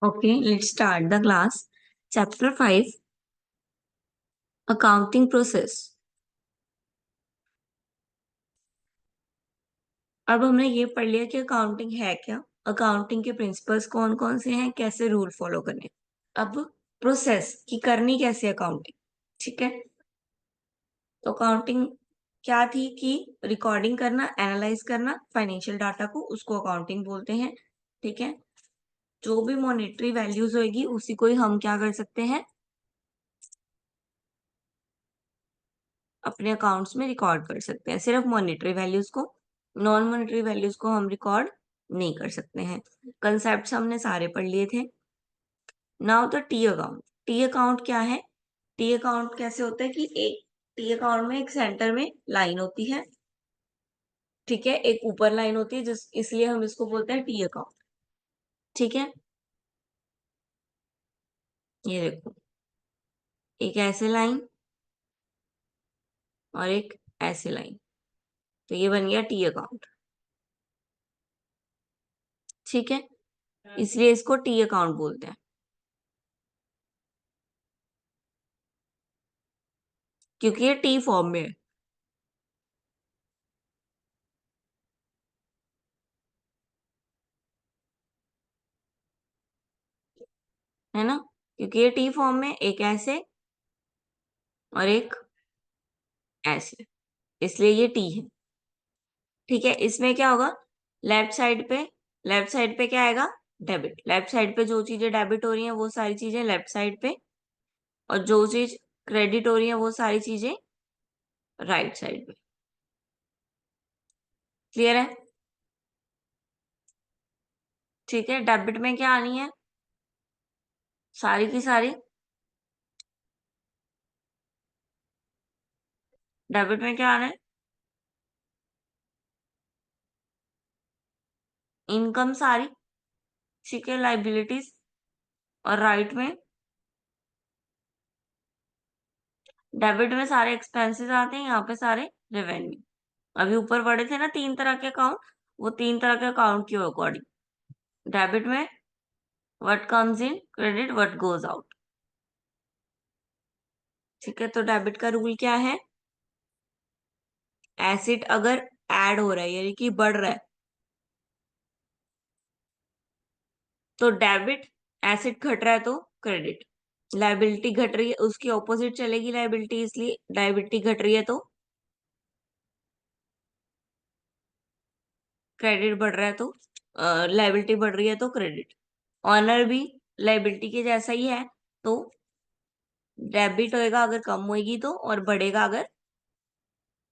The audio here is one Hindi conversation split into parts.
Okay, let's start the class. Chapter 5, Accounting Process. अब हमने ये पढ़ लिया कि अकाउंटिंग है क्या, अकाउंटिंग के प्रिंसिपल्स कौन कौन से हैं, कैसे रूल फॉलो करने। अब प्रोसेस की करनी कैसे अकाउंटिंग, ठीक है। तो अकाउंटिंग क्या थी कि रिकॉर्डिंग करना, एनालाइज करना फाइनेंशियल डाटा को, उसको अकाउंटिंग बोलते हैं, ठीक है। जो भी मॉनेटरी वैल्यूज होगी उसी को ही हम क्या कर सकते हैं, अपने अकाउंट्स में रिकॉर्ड कर सकते हैं। सिर्फ मॉनेटरी वैल्यूज को, नॉन मॉनेटरी वैल्यूज को हम रिकॉर्ड नहीं कर सकते हैं। कंसेप्ट हमने सारे पढ़ लिए थे। Now the T account. T account क्या है? टी अकाउंट कैसे होता है कि एक टी अकाउंट में एक सेंटर में लाइन होती है, ठीक है, एक ऊपर लाइन होती है, जिस इसलिए हम इसको बोलते हैं टी अकाउंट, ठीक है। ये देखो, एक ऐसे लाइन और एक ऐसे लाइन, तो ये बन गया टी अकाउंट, ठीक है। इसलिए इसको टी अकाउंट बोलते हैं, क्योंकि ये टी फॉर्म में है ना, क्योंकि ये टी फॉर्म में एक ऐसे और एक ऐसे, इसलिए ये टी है, ठीक है। इसमें क्या होगा, लेफ्ट साइड पे, लेफ्ट साइड पे क्या आएगा, डेबिट। लेफ्ट साइड पे जो चीजें डेबिट हो रही हैं वो सारी चीजें लेफ्ट साइड पे, और जो चीज क्रेडिट हो रही है वो सारी चीजें राइट साइड पे। क्लियर है? ठीक है। डेबिट में क्या आनी है, सारी की सारी, डेबिट में क्या आना है, इनकम सारी, ठीक है, लाइबिलिटीज। और राइट में, डेबिट में सारे एक्सपेंसेस आते हैं, यहाँ पे सारे रेवेन्यू। अभी ऊपर पढ़े थे ना तीन तरह के अकाउंट, वो तीन तरह के अकाउंट के अकॉर्डिंग, डेबिट में what comes in, credit what goes out, ठीक है। तो डेबिट का रूल क्या है, एसेट अगर ऐड हो रहा है यानी कि बढ़ रहा है तो डेबिट, एसेट घट रहा है तो क्रेडिट, लाइबिलिटी घट रही है उसकी ऑपोजिट चलेगी लाइबिलिटी, इसलिए लाइबिलिटी घट रही है तो क्रेडिट बढ़ रहा है, तो लाइबिलिटी बढ़ रही है तो क्रेडिट। ऑनर भी लाइबिलिटी के जैसा ही है, तो डेबिट होएगा अगर कम होएगी तो, और बढ़ेगा अगर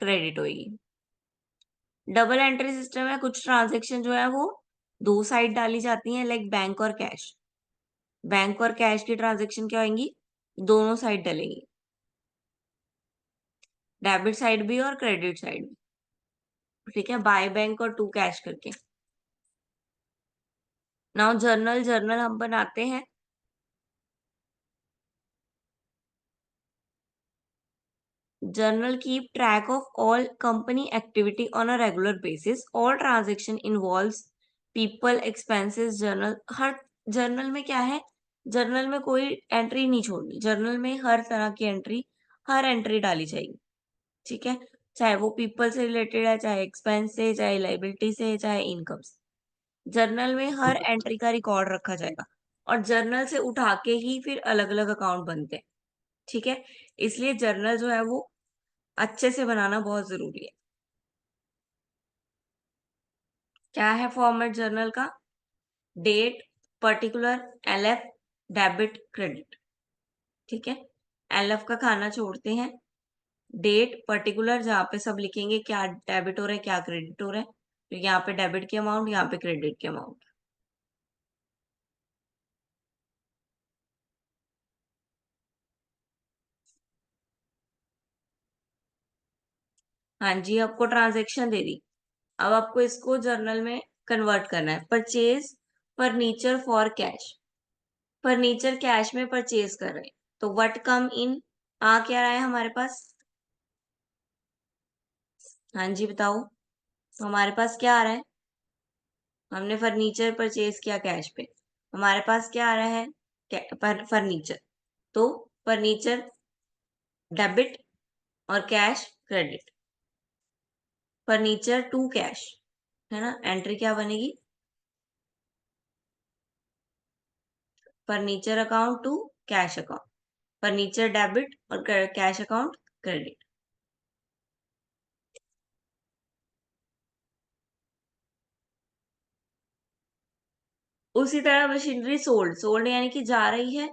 क्रेडिट होएगी। डबल एंट्री सिस्टम है, कुछ ट्रांजेक्शन जो है वो दो साइड डाली जाती हैं, लाइक बैंक और कैश। बैंक और कैश की ट्रांजेक्शन क्या होंगी, दोनों साइड डलेंगी, डेबिट साइड भी और क्रेडिट साइड भी, ठीक है, बाय बैंक और टू कैश करके। नाउ जर्नल, जर्नल हम बनाते हैं, journal keep track of all company activity on a regular basis, all transaction involves people expenses। Journal, हर जर्नल में क्या है, जर्नल में कोई एंट्री नहीं छोड़नी, जर्नल में हर तरह की एंट्री, हर एंट्री डाली जाएगी, ठीक है। चाहे वो पीपल से रिलेटेड है, चाहे एक्सपेंस से, चाहे लाइबिलिटी से, चाहे इनकम से, जर्नल में हर एंट्री का रिकॉर्ड रखा जाएगा। और जर्नल से उठा के ही फिर अलग अलग अकाउंट बनते हैं, ठीक है। इसलिए जर्नल जो है वो अच्छे से बनाना बहुत जरूरी है। क्या है फॉर्मेट जर्नल का, date, particular, LF, debit, credit, ठीक है। एलएफ का खाना छोड़ते हैं, डेट पर्टिकुलर जहाँ पे सब लिखेंगे क्या डेबिट हो रहा है क्या क्रेडिट हो रहा है, तो यहाँ पे डेबिट के अमाउंट, यहाँ पे क्रेडिट के अमाउंट। हाँ जी, आपको ट्रांजेक्शन दे दी, अब आपको इसको जर्नल में कन्वर्ट करना है। Purchase furniture for cash, furniture cash में परचेज कर रहे हैं, तो व्हाट कम इन, आ क्या रहा है हमारे पास, हाँ जी बताओ, तो हमारे पास क्या आ रहा है, हमने फर्नीचर परचेज किया कैश पे, हमारे पास क्या आ रहा है, फर्नीचर, तो फर्नीचर डेबिट और cash credit. Furniture to cash, है ना, एंट्री क्या बनेगी, furniture account to cash account, furniture debit और कैश अकाउंट क्रेडिट। उसी तरह मशीनरी सोल्ड, सोल्ड यानी कि जा रही है,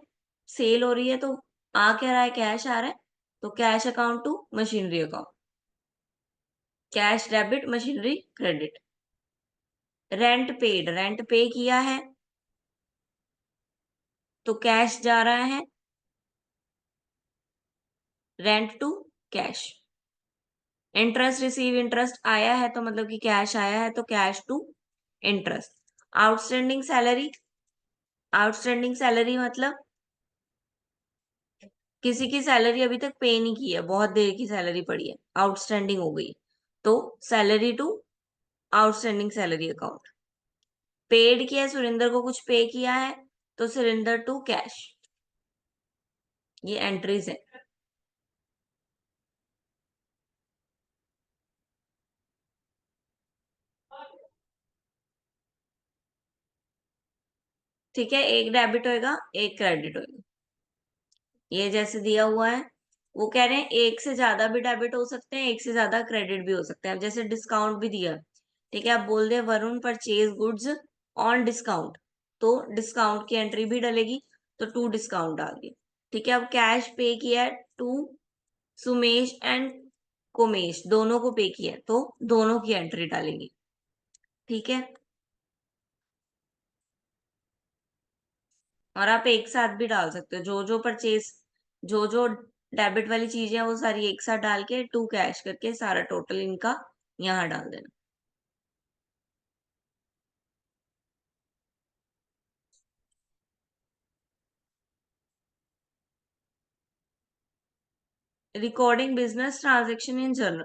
सेल हो रही है, तो आ क्या रहा है, कैश आ रहा है, तो cash account to machinery account, cash debit machinery credit. Rent paid, rent pay किया है तो कैश जा रहा है, rent to cash. Interest receive, interest आया है तो मतलब कि कैश आया है, तो cash to interest. Outstanding salary, outstanding salary मतलब किसी की सैलरी अभी तक पे नहीं की है, बहुत देर की सैलरी पड़ी है, आउटस्टैंडिंग हो गई, तो salary to outstanding salary account. Paid किया, सुरेंद्र को कुछ पे किया है, तो सुरेंद्र टू कैश। ये एंट्रीज है। ठीक है, एक डेबिट होएगा, एक क्रेडिट होएगा, ये जैसे दिया हुआ है। वो कह रहे हैं एक से ज्यादा भी डेबिट हो सकते हैं, एक से ज्यादा क्रेडिट भी हो सकते हैं। अब जैसे डिस्काउंट भी दिया, ठीक है, आप बोल दे Varun purchase goods on discount, तो डिस्काउंट की एंट्री भी डलेगी, तो टू डिस्काउंट डाल दिया। ठीक है, अब कैश पे किया है टू सुमेश एंड कोमेश, दोनों को पे किया है, तो दोनों की एंट्री डालेंगे। ठीक है, और आप एक साथ भी डाल सकते हो, जो जो परचेज, जो जो डेबिट वाली चीजें हैं वो सारी एक साथ डाल के टू कैश करके सारा टोटल इनका यहाँ डाल देना। Recording business transaction in journal.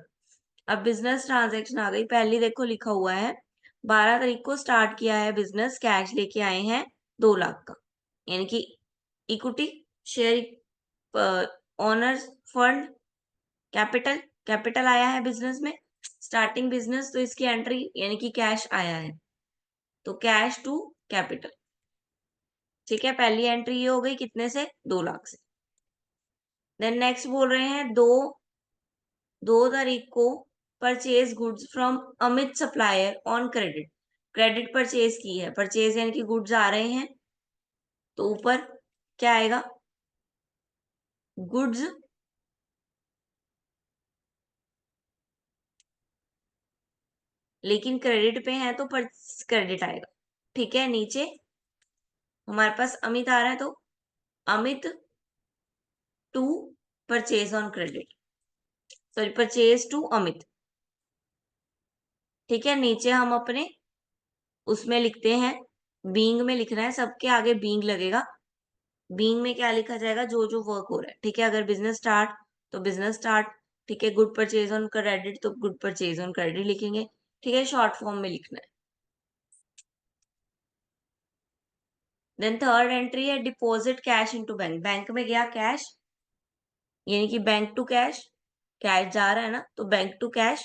अब बिजनेस ट्रांजेक्शन आ गई, पहली देखो लिखा हुआ है 12 तारीख को स्टार्ट किया है बिजनेस, कैश लेके आए हैं 2 लाख का, यानी कि equity share, owner's fund, capital, capital आया है बिजनेस में, स्टार्टिंग बिजनेस, तो इसकी एंट्री यानी कि कैश आया है, तो कैश टू कैपिटल। ठीक है, पहली एंट्री ये हो गई कितने से, 2 लाख से। देन नेक्स्ट बोल रहे हैं 2 तारीख को purchase goods from Amit supplier on credit, credit purchase की है, परचेज यानी कि गुड्स आ रहे हैं, तो ऊपर क्या आएगा, गुड्स, लेकिन क्रेडिट पे है तो क्रेडिट आएगा। ठीक है, नीचे हमारे पास अमित आ रहा है, तो Amit to purchase on credit, sorry purchase to Amit. ठीक है, नीचे हम अपने उसमें लिखते हैं, बीइंग में लिखना है, सबके आगे बीइंग लगेगा। बीइंग में क्या लिखा जाएगा, जो जो वर्क हो रहा है। ठीक है, अगर बिजनेस स्टार्ट तो बिजनेस स्टार्ट, ठीक है, गुड परचेज ऑन क्रेडिट तो गुड परचेज ऑन क्रेडिट लिखेंगे। ठीक है, शॉर्ट फॉर्म में लिखना है। देन थर्ड एंट्री है deposit cash into bank, bank में गया कैश, यानी कि बैंक टू कैश, कैश जा रहा है ना, तो बैंक टू कैश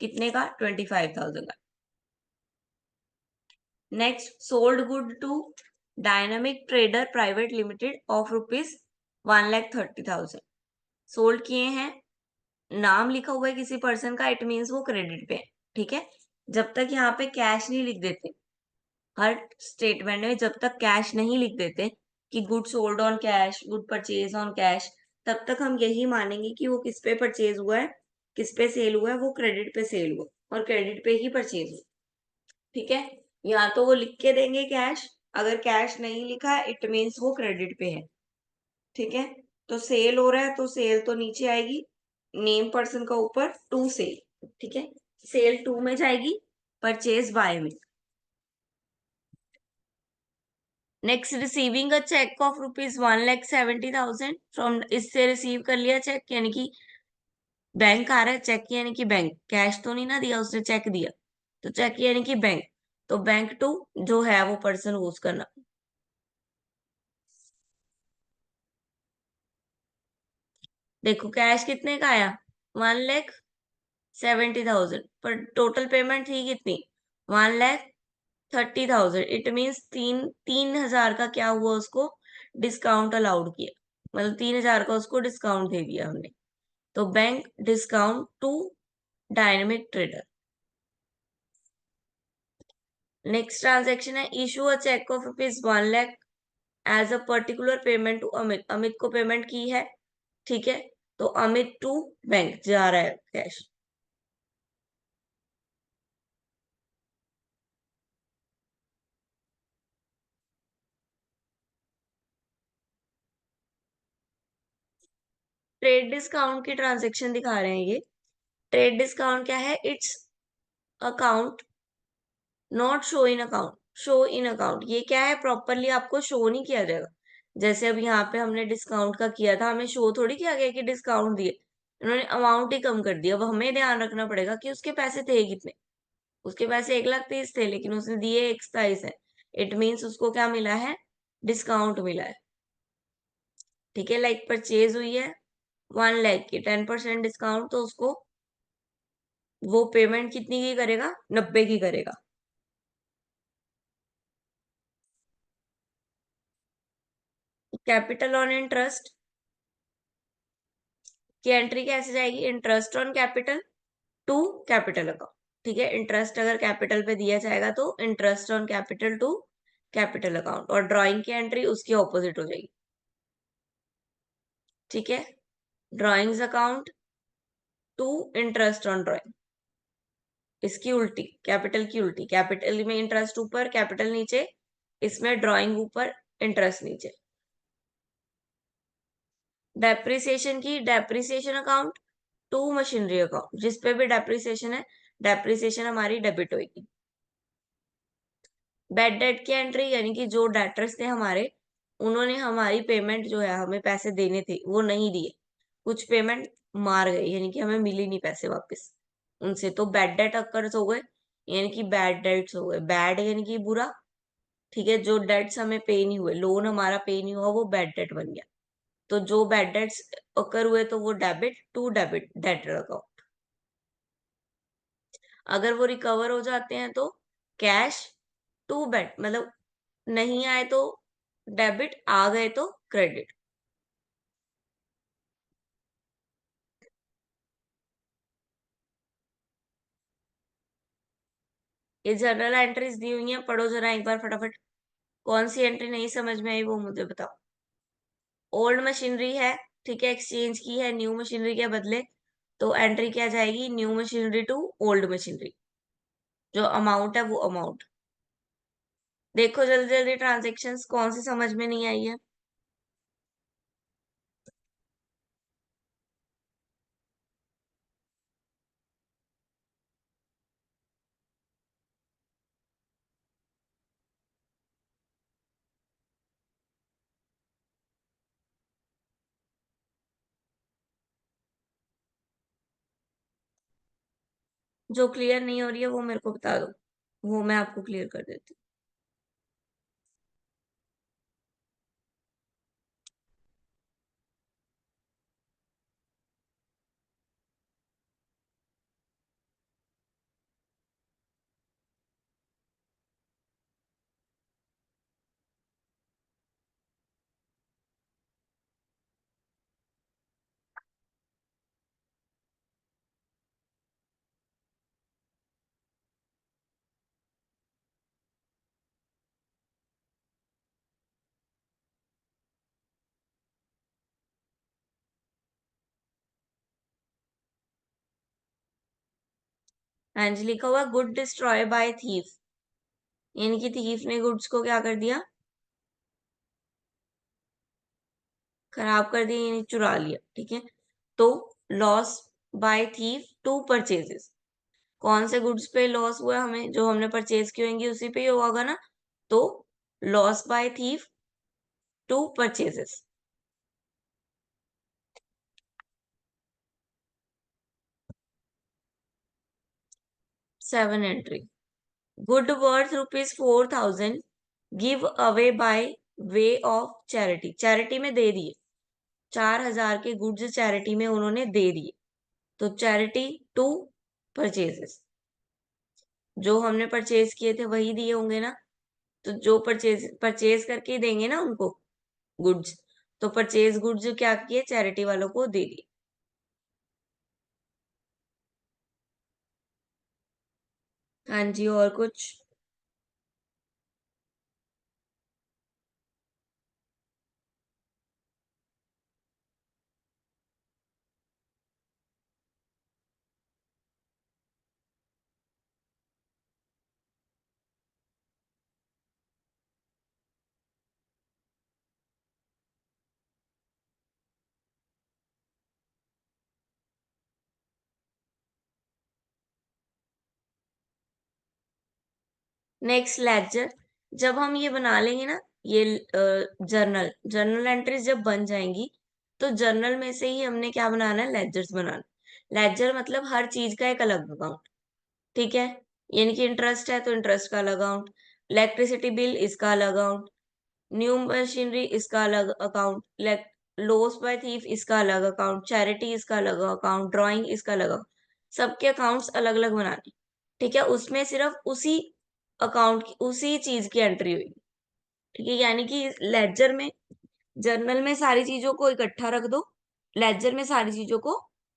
कितने का, 25,000 का। Next sold good to dynamic trader private limited of ₹1,30,000, sold किए हैं, नाम लिखा हुआ है किसी पर्सन का, इट मीन्स वो क्रेडिट पे है। ठीक है, जब तक यहाँ पे कैश नहीं लिख देते, हर स्टेटमेंट में जब तक कैश नहीं लिख देते कि good sold on cash, good purchase on cash, तब तक हम यही मानेंगे कि वो किस पे परचेज हुआ है, किस पे सेल हुआ है, वो क्रेडिट पे सेल हुआ और क्रेडिट पे ही परचेज हुआ। ठीक है, या तो वो लिख के देंगे कैश, अगर कैश नहीं लिखा है इट मीन्स वो क्रेडिट पे है। ठीक है, तो सेल हो रहा है तो सेल तो नीचे आएगी, नेम पर्सन का ऊपर टू सेल। ठीक है, सेल टू में जाएगी, परचेज बाय में। Next receiving a cheque of ₹1,70,000 from, इससे रिसीव कर लिया चेक, यानी कि बैंक आ रहा है, चेक यानी कि बैंक, कैश तो नहीं ना दिया उसने, चेक दिया, तो चेक यानी कि बैंक, तो बैंक टू जो है वो पर्सन यूज करना। देखो कैश कितने का आया, 1,70,000, पर टोटल पेमेंट थी कितनी, 1,30,000। इट मीन्स 3,000 का क्या हुआ, उसको डिस्काउंट अलाउड किया, मतलब 3,000 का उसको डिस्काउंट दे दिया हमने। तो bank discount to dynamic trader. Next transaction है issue a cheque of ₹1,00,000 as a particular payment to Amit. Amit को पेमेंट की है, ठीक है, तो अमित टू बैंक जा रहा है कैश। ट्रेड डिस्काउंट की ट्रांजेक्शन दिखा रहे हैं ये। ट्रेड डिस्काउंट क्या है, it's account not show in account, show in account, ये क्या है, प्रॉपरली आपको शो नहीं किया जाएगा। जैसे अब यहाँ पे हमने डिस्काउंट का किया था, हमें शो थोड़ी किया गया कि डिस्काउंट दिए, इन्होंने अमाउंट ही कम कर दिया। अब हमें ध्यान रखना पड़ेगा कि उसके पैसे थे कितने। उसके पैसे 1,30,000 थे, लेकिन उसने दिए 27 है। इट मीन्स उसको क्या मिला है, डिस्काउंट मिला है, ठीक है। लाइक परचेज हुई है 1,00,000 की, 10% डिस्काउंट, तो उसको वो पेमेंट कितनी की करेगा, 90 की करेगा। कैपिटल ऑन इंटरेस्ट की एंट्री कैसे जाएगी, interest on capital to capital account, ठीक है। इंटरेस्ट अगर कैपिटल पे दिया जाएगा तो interest on capital to capital account, और ड्राइंग की एंट्री उसकी ऑपोजिट हो जाएगी, ठीक है। Drawings account to interest on drawing, इसकी उल्टी, कैपिटल की उल्टी, कैपिटल में इंटरेस्ट ऊपर कैपिटल नीचे, इसमें ड्राइंग ऊपर इंटरेस्ट नीचे। डेप्रिसिएशन की depreciation account to machinery account, जिस पे भी डेप्रिसिएशन है, डेप्रिसिएशन हमारी डेबिट होगी। बैड डेट की एंट्री, यानी कि जो डेटर्स थे हमारे, उन्होंने हमारी पेमेंट जो है, हमें पैसे देने थे वो नहीं दिए, कुछ पेमेंट मार गए, यानी कि हमें मिली नहीं पैसे वापस उनसे, तो बैड डेट अकर्स हो गए, यानी कि बैड डेट्स हो गए। बैड यानी कि बुरा, ठीक है, जो डेट्स हमें पे नहीं हुए, लोन हमारा पे नहीं हुआ, वो बैड डेट बन गया। तो जो बैड डेट्स अकर हुए तो वो debit to debit debtor account. अगर वो रिकवर हो जाते हैं तो कैश टू बैड, मतलब नहीं आए तो डेबिट, आ गए तो क्रेडिट। ये जनरल एंट्रीज दी हुई हैं, पढ़ो जरा एक बार फटाफट। कौन सी एंट्री नहीं समझ में आई वो मुझे बताओ। ओल्ड मशीनरी है, ठीक है, एक्सचेंज की है न्यू मशीनरी के बदले, तो एंट्री क्या जाएगी, new machinery to old machinery, जो अमाउंट है वो अमाउंट। देखो जल्दी जल्दी ट्रांजेक्शन्स कौन सी समझ में नहीं आई है। जो क्लियर नहीं हो रही है वो मेरे को बता दो, वो मैं आपको क्लियर कर देती हूँ। हाँ जी, लिखा हुआ गुड डिस्ट्रॉय बाय थीफ, यानी कि थीफ ने गुड्स को क्या कर दिया, खराब कर दिया, यानी चुरा लिया, ठीक है। तो loss by thief to purchases, कौन से गुड्स पे लॉस हुआ, हमें जो हमने परचेज की होंगी उसी पे ही होगा ना, तो loss by thief to purchases. 7 entry, good worth ₹4,000 give away by way of charity, charity में दे दिए, 4,000 के गुड्स चैरिटी में उन्होंने दे दिए। तो चैरिटी टू परचेजेस, जो हमने परचेज किए थे वही दिए होंगे ना, तो जो परचेज परचेज करके ही देंगे ना उनको गुड्स, तो परचेज गुड्स जो क्या किए, चैरिटी वालों को दे दिए। हाँ जी, और कुछ? नेक्स्ट लेक्चर, जब हम ये बना लेंगे ना, ये जर्नल जर्नल एंट्रीज जब बन जाएंगी, तो जर्नल में से ही हमने क्या बनाना है, लेजर्स बनाना। लेजर मतलब हर चीज का एक अलग अकाउंट, ठीक है। यानी कि इंटरेस्ट है तो इंटरेस्ट का अलग अकाउंट, इलेक्ट्रिसिटी बिल इसका अलग अकाउंट, न्यू मशीनरी इसका अलग अकाउंट, लॉस बाय थीफ इसका अलग अकाउंट, चैरिटी इसका अलग अकाउंट, ड्राइंग इसका अलग अकाउंट, सबके अकाउंट्स अलग अलग बनाने, ठीक है। उसमें सिर्फ उसी अकाउंट की उसी चीज की एंट्री हुई, ठीक है। यानी कि लेजर में, जर्नल में सारी चीजों को इकट्ठा रख दो, लेजर में सारी चीजों को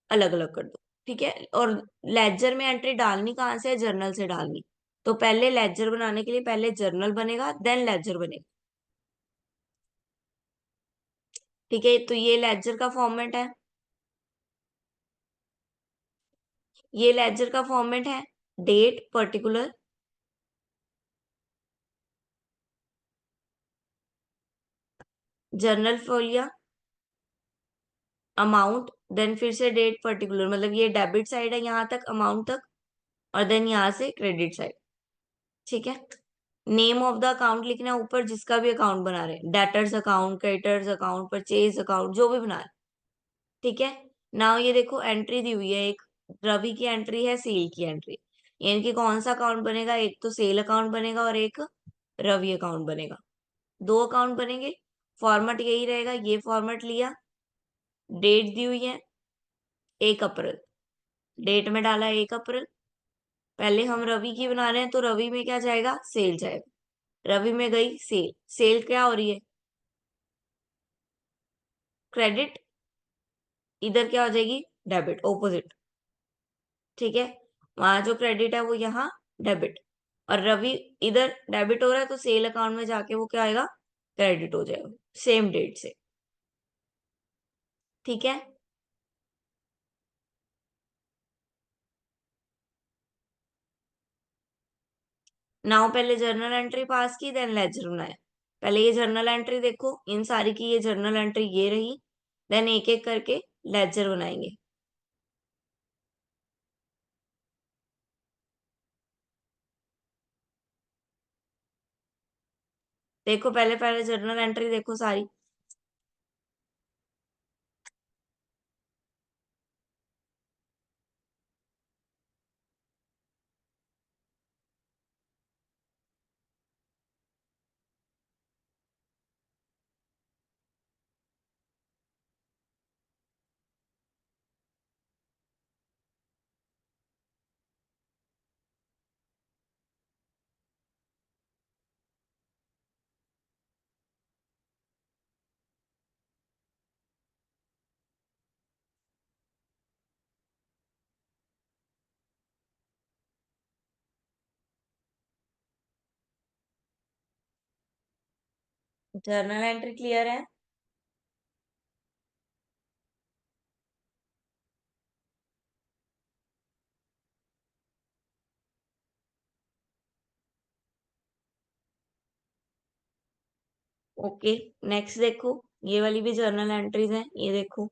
अलग अलग कर दो, ठीक है। और लेजर में एंट्री डालनी कहाँ से है, जर्नल से डालनी। तो पहले लेजर बनाने के लिए पहले जर्नल बनेगा, देन लेजर बनेगा, ठीक है। तो ये लेजर का फॉर्मेट है, ये लेजर का फॉर्मेट है, डेट पर्टिकुलर, जर्नल फोलिया, अमाउंट, देन फिर से डेट पर्टिकुलर, मतलब ये डेबिट साइड है यहाँ तक, अमाउंट तक, और देन यहाँ से क्रेडिट साइड, ठीक है। नेम ऑफ द अकाउंट लिखना है ऊपर, जिसका भी अकाउंट बना रहे हैं, debtors account, creditors account, purchase account, जो भी बना रहे हैं, ठीक है। नाउ ये देखो एंट्री दी हुई है, एक रवि की एंट्री है, सेल की एंट्री, यानी कि कौन सा अकाउंट बनेगा, एक तो सेल अकाउंट बनेगा और एक रवि अकाउंट बनेगा, दो अकाउंट बनेंगे। फॉर्मेट यही रहेगा, ये फॉर्मेट लिया, डेट दी हुई है 1 अप्रैल, डेट में डाला 1 अप्रैल। पहले हम रवि की बना रहे हैं, तो रवि में क्या जाएगा, सेल जाएगा, रवि में गई सेल, सेल क्या हो रही है, क्रेडिट, इधर क्या हो जाएगी, डेबिट, ऑपोजिट, ठीक है। वहां जो क्रेडिट है वो यहाँ डेबिट, और रवि इधर डेबिट हो रहा है, तो सेल अकाउंट में जाके वो क्या आएगा, क्रेडिट हो जाएगा, सेम डेट से, ठीक है। नाउ पहले जर्नल एंट्री पास की, देन लेजर बनाया। पहले ये जर्नल एंट्री देखो, इन सारी की ये जर्नल एंट्री ये रही, देन एक एक करके लेजर बनाएंगे। देखो पहले पहले जर्नल एंट्री देखो सारी, जर्नल एंट्री क्लियर है। ओके, नेक्स्ट देखो, ये वाली भी जर्नल एंट्रीज हैं, ये देखो।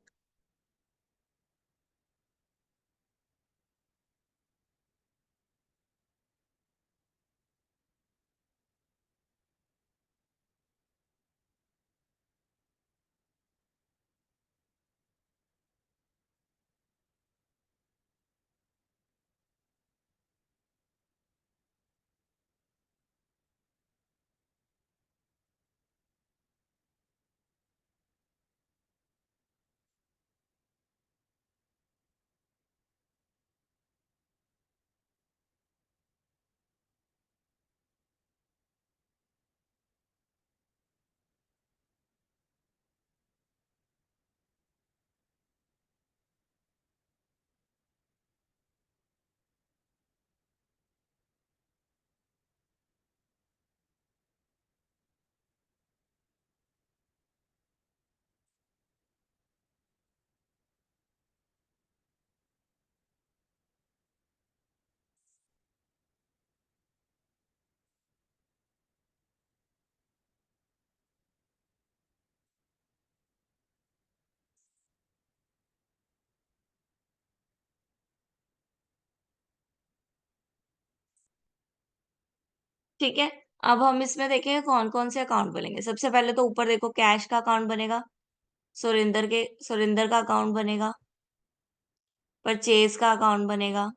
ठीक है। अब हम इसमें देखेंगे कौन कौन से अकाउंट बनेंगे। सबसे पहले तो ऊपर देखो, कैश का अकाउंट बनेगा, सुरेंद्र का अकाउंट बनेगा, परचेज का अकाउंट बनेगा,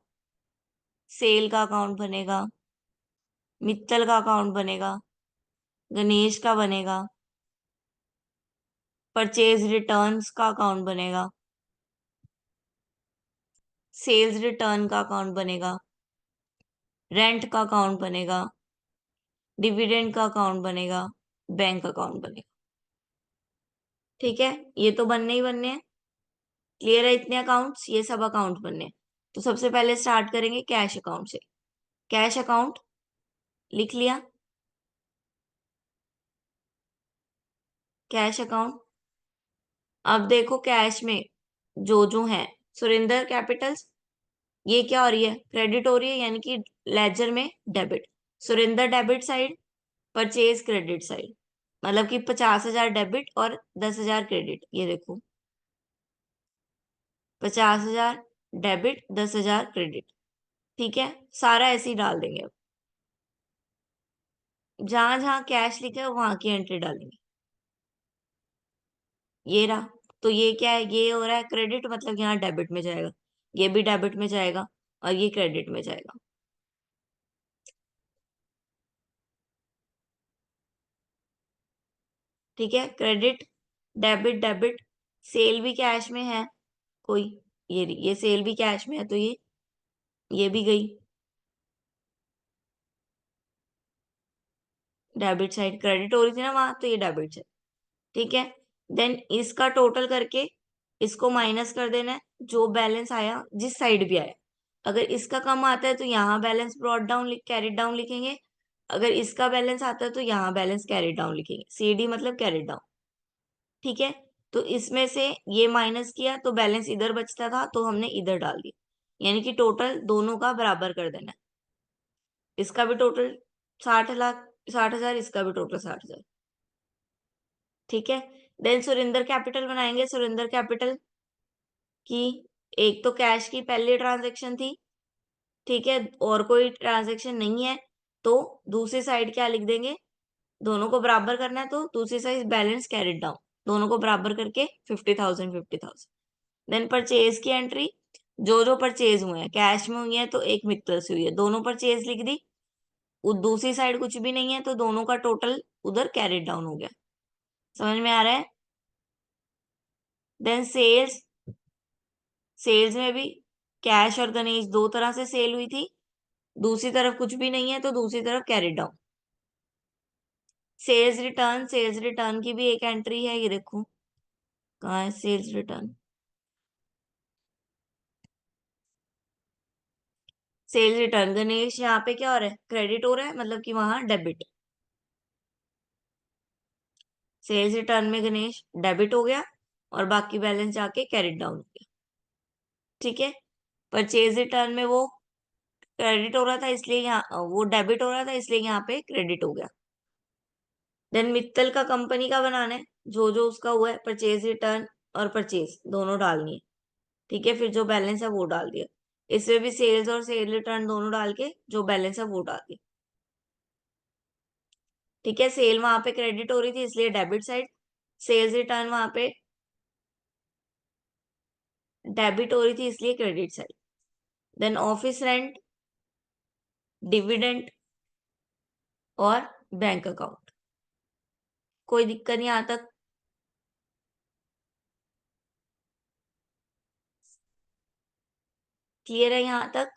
सेल का अकाउंट बनेगा, मित्तल का अकाउंट बनेगा, गणेश का बनेगा, परचेज रिटर्न्स का अकाउंट बनेगा, सेल्स रिटर्न का अकाउंट बनेगा, रेंट का अकाउंट बनेगा, डिविडेंड का अकाउंट बनेगा, बैंक अकाउंट बनेगा। ठीक है, ये तो बनने ही बनने हैं। क्लियर है इतने अकाउंट्स, ये सब अकाउंट बनने हैं। तो सबसे पहले स्टार्ट करेंगे कैश अकाउंट से। कैश अकाउंट लिख लिया, कैश अकाउंट। अब देखो कैश में जो जो है, सुरेंद्र कैपिटल्स, ये क्या हो रही है, क्रेडिट हो रही है, यानी कि लेजर में debit. Surendra debit side, purchase credit side, मतलब कि 50,000 डेबिट और 10,000 क्रेडिट। ये देखो, 50,000 डेबिट, 10,000 क्रेडिट। ठीक है, सारा ऐसे ही डाल देंगे। अब जहां जहां कैश लिखा है वहां की एंट्री डालेंगे। ये रहा। तो ये क्या है, ये हो रहा है क्रेडिट, मतलब यहाँ डेबिट में जाएगा, ये भी डेबिट में जाएगा और ये क्रेडिट में जाएगा। ठीक है, क्रेडिट, डेबिट, डेबिट। सेल भी कैश में है कोई, ये सेल भी कैश में है, तो ये भी गई डेबिट साइड। क्रेडिट हो रही थी ना वहां, तो ये डेबिट साइड। ठीक है, देन इसका टोटल करके इसको माइनस कर देना है, जो बैलेंस आया जिस साइड भी आया। अगर इसका कम आता है तो यहाँ balance brought down carried down लिखेंगे, अगर इसका बैलेंस आता है तो यहाँ बैलेंस कैरिड डाउन लिखेंगे। सीडी मतलब कैरिड डाउन। ठीक है, तो इसमें से ये माइनस किया तो बैलेंस इधर बचता था, तो हमने इधर डाल दिया, यानी कि टोटल दोनों का बराबर कर देना है। इसका भी टोटल 60 लाख, 60,000, इसका भी टोटल 60,000। ठीक है, देन सुरेंद्र कैपिटल बनाएंगे। सुरेंद्र कैपिटल की एक तो कैश की पहली ट्रांजेक्शन थी, ठीक है, और कोई ट्रांजेक्शन नहीं है, तो दूसरी साइड क्या लिख देंगे, दोनों को बराबर करना है, तो दूसरी साइड बैलेंस कैरिड डाउन, दोनों को बराबर करके 50,000, 50,000। देन परचेज की एंट्री, जो जो परचेज हुए हैं, कैश में हुई है तो एक मित्तल से हुई है, दोनों परचेज लिख दी। दूसरी साइड कुछ भी नहीं है, तो दोनों का टोटल उधर कैरिड डाउन हो गया। समझ में आ रहा है। देन सेल्स, सेल्स में भी कैश और गणेश दो तरह से सेल हुई थी, दूसरी तरफ कुछ भी नहीं है, तो दूसरी तरफ carried down. Sales return, sales return की भी एक एंट्री है, ये देखो कहाँ है sales return. Sales return Ganesh, यहाँ पे क्या हो रहा है, क्रेडिट हो रहा है, मतलब कि वहां डेबिट। सेल्स रिटर्न में गणेश डेबिट हो गया और बाकी बैलेंस जाके कैरिड डाउन हो गया। ठीक है, परचेज रिटर्न में वो क्रेडिट हो रहा था, इसलिए यहाँ वो डेबिट हो रहा था, इसलिए यहाँ पे क्रेडिट हो गया। देन मित्तल का कंपनी का बनाना है, जो जो उसका हुआ है, परचेज रिटर्न और परचेज दोनों डालनी है। ठीक है, फिर जो बैलेंस है वो डाल दिया। इसमें भी सेल्स और सेल रिटर्न दोनों डाल के जो बैलेंस है वो डाल दिया। ठीक है, सेल वहां पे क्रेडिट हो रही थी, इसलिए डेबिट साइड। सेल्स रिटर्न वहां पे डेबिट हो रही थी, इसलिए credit side. Then office rent, dividend और बैंक अकाउंट। कोई दिक्कत नहीं यहाँ तक। क्लियर है यहाँ तक।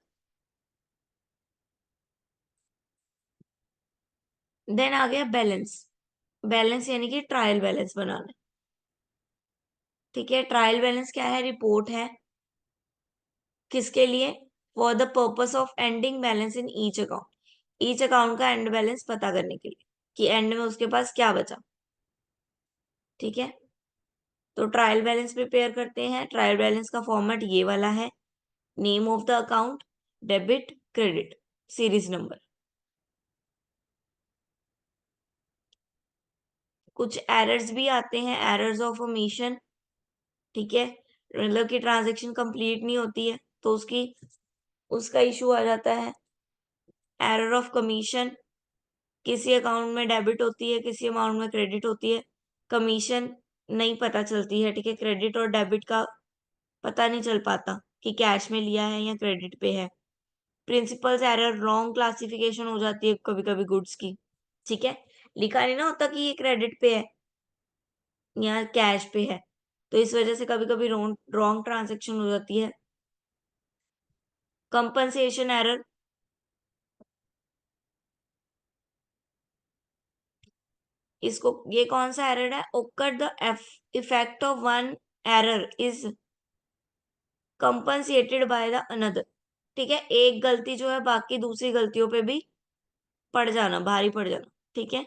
देन आ गया बैलेंस। बैलेंस यानी कि ट्रायल बैलेंस बनाना है। ठीक है, ट्रायल बैलेंस क्या है, रिपोर्ट है, किसके लिए, for the purpose of ending balance in each account. Each account का एंड बैलेंस पता करने के लिए कि एंड में उसके पास क्या बचा। ठीक है, तो ट्रायल बैलेंस प्रिपेयर करते हैं। ट्रायल बैलेंस का फॉर्मेट ये वाला है, name of the account, debit, credit, series number. कुछ एरर्स भी आते हैं, एरर्स ऑफ ओमिशन। ठीक है, मतलब कि ट्रांजेक्शन कंप्लीट नहीं होती है, तो उसका इशू आ जाता है। एरर ऑफ कमीशन, किसी अकाउंट में डेबिट होती है, किसी अमाउंट में क्रेडिट होती है। कमीशन नहीं पता चलती है, ठीक है। क्रेडिट और डेबिट का पता नहीं चल पाता कि कैश में लिया है या क्रेडिट पे है। प्रिंसिपल्स एरर, रॉन्ग क्लासिफिकेशन हो जाती है कभी कभी गुड्स की, ठीक है। लिखा नहीं ना होता कि ये क्रेडिट पे है या कैश पे है, तो इस वजह से कभी कभी रॉन्ग ट्रांजेक्शन हो जाती है। कंपनसेशन एरर, इसको, ये कौन सा एरर है? ओकर the effect of one error is compensated by the another, ठीक है। एक गलती जो है बाकी दूसरी गलतियों पे भी पड़ जाना, भारी पड़ जाना, ठीक है।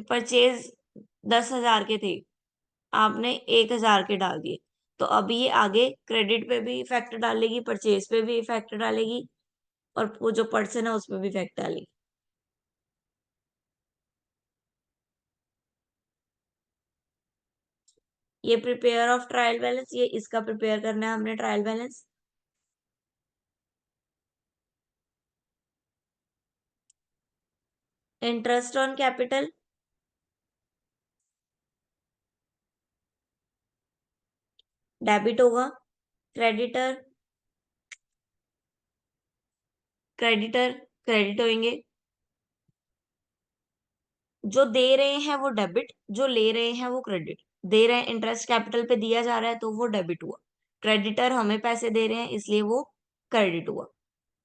परचेज 10,000 के थे, आपने 1,000 के डाल दिए, तो अब ये आगे क्रेडिट पे भी इफेक्ट डालेगी, परचेज पे भी इफेक्ट डालेगी, और वो जो पर्सन है उसपे भी इफेक्ट डालेगी। ये प्रिपेयर ऑफ ट्रायल बैलेंस, ये इसका प्रिपेयर करना है हमने trial balance. Interest on capital, debit होगा। क्रेडिटर, क्रेडिटर क्रेडिट होंगे। जो दे रहे हैं वो डेबिट, जो ले रहे हैं वो क्रेडिट। दे रहे हैं, इंटरेस्ट कैपिटल पे दिया जा रहा है तो वो डेबिट हुआ। क्रेडिटर हमें पैसे दे रहे हैं इसलिए वो क्रेडिट हुआ।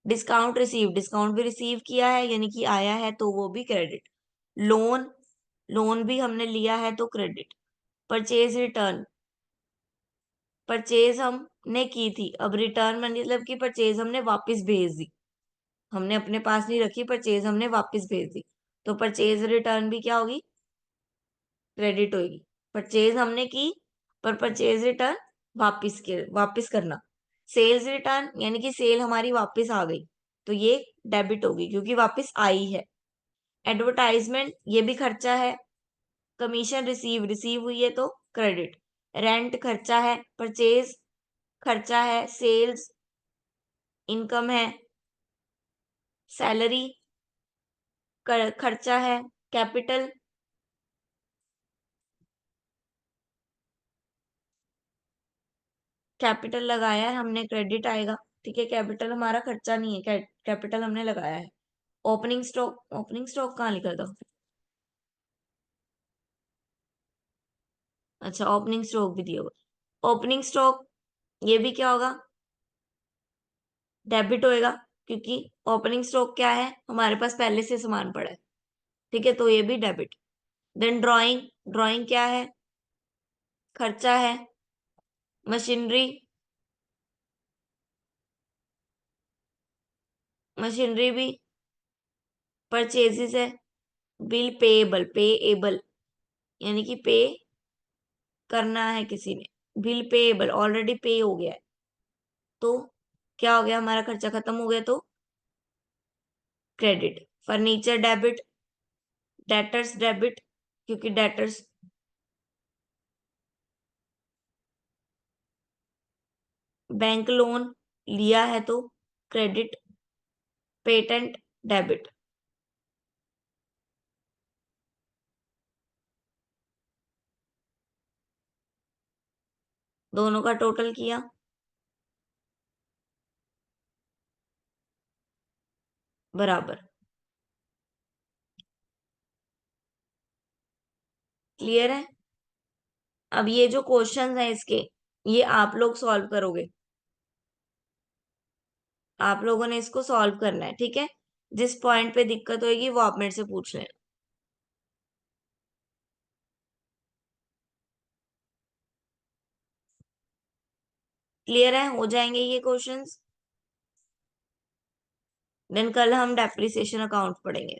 डिस्काउंट रिसीव, डिस्काउंट भी रिसीव किया है यानी कि आया है तो वो भी क्रेडिट। लोन, लोन भी हमने लिया है तो क्रेडिट। परचेज रिटर्न, परचेज हमने की थी, अब रिटर्न मतलब कि परचेज हमने वापस भेज दी, हमने अपने पास नहीं रखी, परचेज हमने वापस भेज दी, तो परचेज रिटर्न भी क्या होगी? क्रेडिट होगी। परचेज हमने की पर परचेज रिटर्न वापस करना। सेल्स रिटर्न यानी कि सेल हमारी वापस आ गई, तो ये डेबिट होगी क्योंकि वापस आई है। एडवर्टाइजमेंट, ये भी खर्चा है। कमीशन रिसीव हुई है तो क्रेडिट। रेंट खर्चा है। परचेज खर्चा है। सेल्स इनकम है। सैलरी खर्चा है। कैपिटल, कैपिटल लगाया है हमने, क्रेडिट आएगा, ठीक है। कैपिटल हमारा खर्चा नहीं है, कैपिटल हमने लगाया है। ओपनिंग स्टॉक, ओपनिंग स्टॉक कहाँ लिखा था? अच्छा, ओपनिंग स्टॉक भी दिया होगा। ओपनिंग स्टॉक, ये भी क्या होगा? डेबिट होएगा, क्योंकि ओपनिंग स्टॉक क्या है? हमारे पास पहले से सामान पड़ा है, ठीक है, तो ये भी डेबिट। देन ड्राइंग, ड्राइंग क्या है? खर्चा है। मशीनरी, मशीनरी भी परचेजेस है। बिल पेएबल, पेएबल यानी कि पे करना है किसी ने। बिल पेएबल ऑलरेडी पे हो गया है, तो क्या हो गया? हमारा खर्चा खत्म हो गया तो credit. Furniture debit, debtors debit, क्योंकि डेटर्स। बैंक लोन लिया है तो क्रेडिट। Patent debit. दोनों का टोटल किया, बराबर। क्लियर है? अब ये जो क्वेश्चंस हैं इसके, ये आप लोग सॉल्व करोगे, आप लोगों ने इसको सॉल्व करना है, ठीक है। जिस पॉइंट पे दिक्कत होगी वो आप मेरे से पूछ लेना। क्लियर है? हो जाएंगे ये क्वेश्चंस। देन कल हम डेप्रिसिएशन अकाउंट पढ़ेंगे।